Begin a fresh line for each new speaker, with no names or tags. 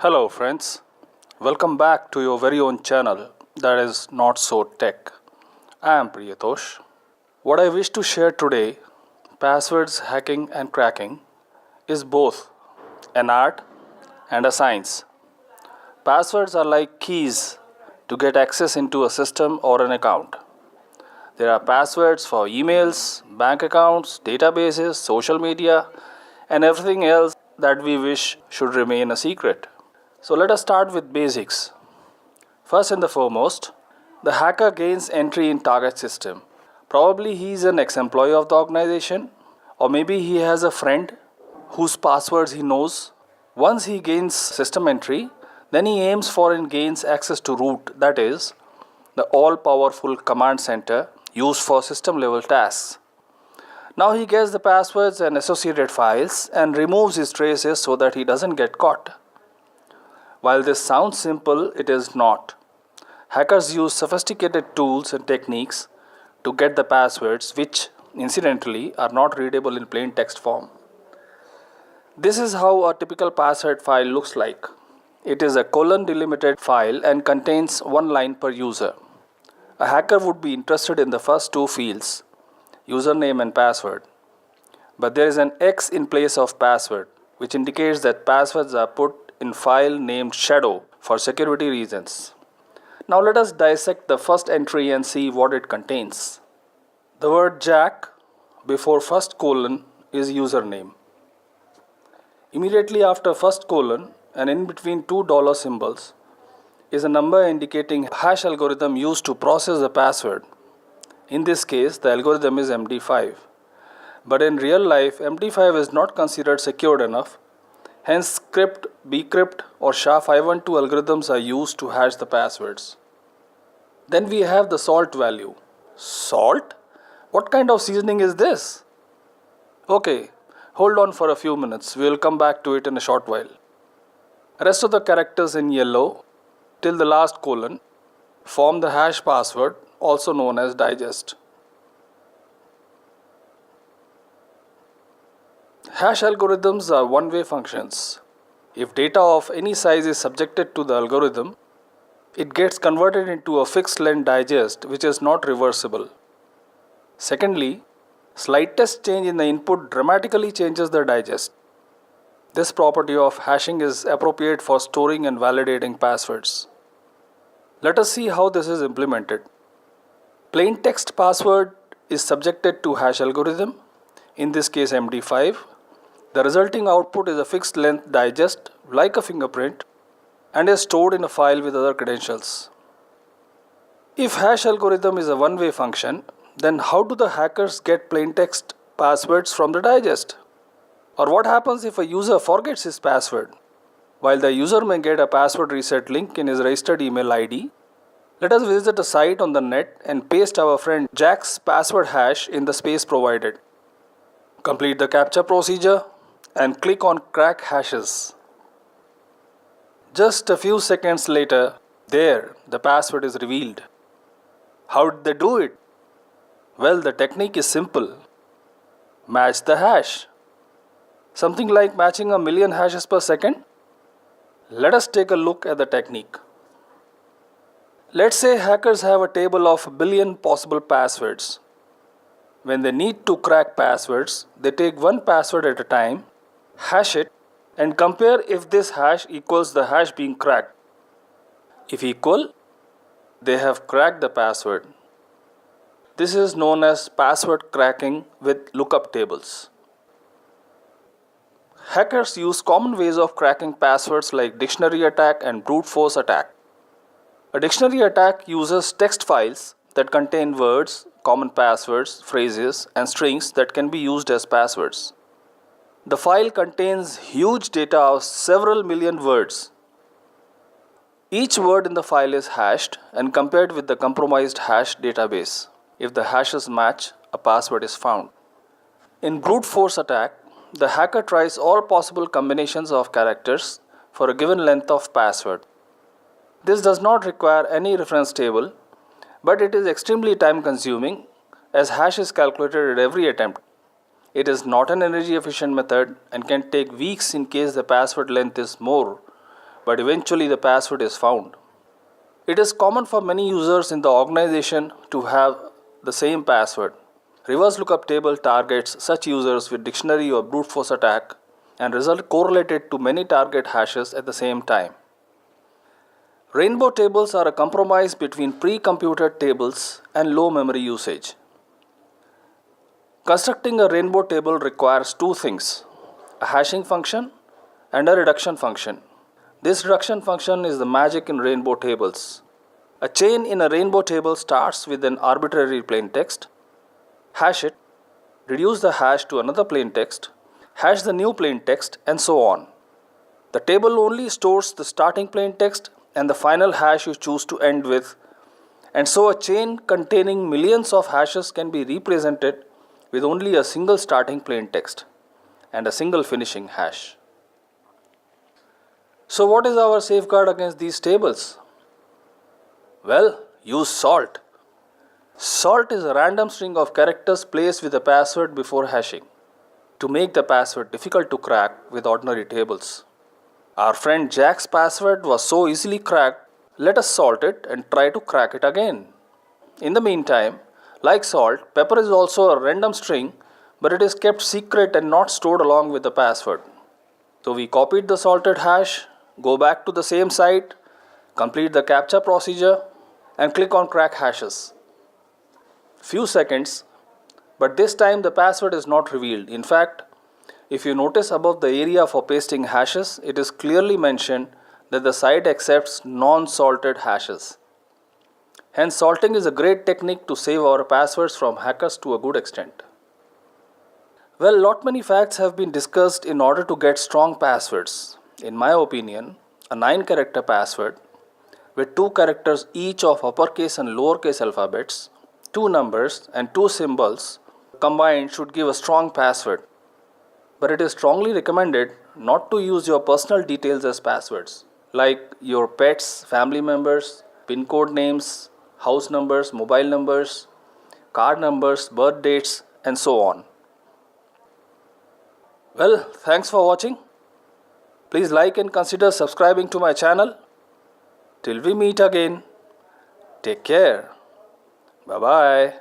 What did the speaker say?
Hello friends, welcome back to your very own channel that is Not So Tech. I am Priyatosh. What I wish to share today, passwords hacking and cracking, is both an art and a science. Passwords are like keys to get access into a system or an account. There are passwords for emails, bank accounts, databases, social media, and everything else that we wish should remain a secret. So let us start with basics. First and the foremost, the hacker gains entry in target system. Probably he is an ex-employee of the organization, or maybe he has a friend whose passwords he knows. Once he gains system entry, then he aims for and gains access to root, that is, the all-powerful command center used for system level tasks. Now he gets the passwords and associated files and removes his traces so that he doesn't get caught. While this sounds simple, it is not. Hackers use sophisticated tools and techniques to get the passwords, which, incidentally, are not readable in plain text form. This is how a typical password file looks like. It is a colon delimited file and contains one line per user. A hacker would be interested in the first two fields, username and password. But there is an X in place of password, which indicates that passwords are put in file named shadow for security reasons. Now let us dissect the first entry and see what it contains. The word Jack before first colon is username. Immediately after first colon and in between two dollar symbols is a number indicating hash algorithm used to process the password. In this case, the algorithm is MD5. But in real life, MD5 is not considered secured enough. Hence, script, bcrypt or SHA-512 algorithms are used to hash the passwords. Then we have the salt value. Salt? What kind of seasoning is this? Okay, hold on for a few minutes. We will come back to it in a short while. Rest of the characters in yellow till the last colon form the hash password, also known as digest. Hash algorithms are one-way functions. If data of any size is subjected to the algorithm, it gets converted into a fixed length digest which is not reversible. Secondly, slightest change in the input dramatically changes the digest. This property of hashing is appropriate for storing and validating passwords. Let us see how this is implemented. Plain text password is subjected to hash algorithm, in this case MD5. The resulting output is a fixed length digest like a fingerprint and is stored in a file with other credentials. If hash algorithm is a one-way function, then how do the hackers get plain text passwords from the digest? Or what happens if a user forgets his password? While the user may get a password reset link in his registered email ID, let us visit a site on the net and paste our friend Jack's password hash in the space provided. Complete the CAPTCHA procedure and click on Crack Hashes. Just a few seconds later, there the password is revealed. How did they do it? Well, the technique is simple. Match the hash. Something like matching a million hashes per second. Let us take a look at the technique. Let's say hackers have a table of a billion possible passwords. When they need to crack passwords, they take one password at a time, hash it, and compare if this hash equals the hash being cracked. If equal, they have cracked the password. This is known as password cracking with lookup tables. Hackers use common ways of cracking passwords like dictionary attack and brute force attack. A dictionary attack uses text files that contain words, common passwords, phrases, and strings that can be used as passwords. The file contains huge data of several million words. Each word in the file is hashed and compared with the compromised hash database. If the hashes match, a password is found. In brute force attack, the hacker tries all possible combinations of characters for a given length of password. This does not require any reference table, but it is extremely time consuming as hash is calculated at every attempt. It is not an energy efficient method and can take weeks in case the password length is more, but eventually the password is found. It is common for many users in the organization to have the same password. Reverse lookup table targets such users with dictionary or brute force attack and result correlated to many target hashes at the same time. Rainbow tables are a compromise between pre-computed tables and low memory usage. Constructing a rainbow table requires two things: a hashing function and a reduction function. This reduction function is the magic in rainbow tables. A chain in a rainbow table starts with an arbitrary plain text, hash it, reduce the hash to another plain text, hash the new plain text, and so on. The table only stores the starting plain text and the final hash you choose to end with, and so a chain containing millions of hashes can be represented with only a single starting plain text and a single finishing hash. So what is our safeguard against these tables? Well, use salt. Salt is a random string of characters placed with a password before hashing to make the password difficult to crack with ordinary tables. Our friend Jack's password was so easily cracked, let us salt it and try to crack it again. In the meantime, like salt, pepper is also a random string, but it is kept secret and not stored along with the password. So we copied the salted hash, go back to the same site, complete the captcha procedure, and click on crack hashes. Few seconds, but this time the password is not revealed. In fact, if you notice above the area for pasting hashes, it is clearly mentioned that the site accepts non-salted hashes. Hence, salting is a great technique to save our passwords from hackers to a good extent. Well, lot many facts have been discussed in order to get strong passwords. In my opinion, a 9-character password with 2 characters each of uppercase and lowercase alphabets, 2 numbers and 2 symbols combined should give a strong password. But it is strongly recommended not to use your personal details as passwords, like your pets, family members, PIN code names, house numbers, mobile numbers, card numbers, birth dates, and so on. Well, thanks for watching. Please like and consider subscribing to my channel. Till we meet again, take care. Bye-bye.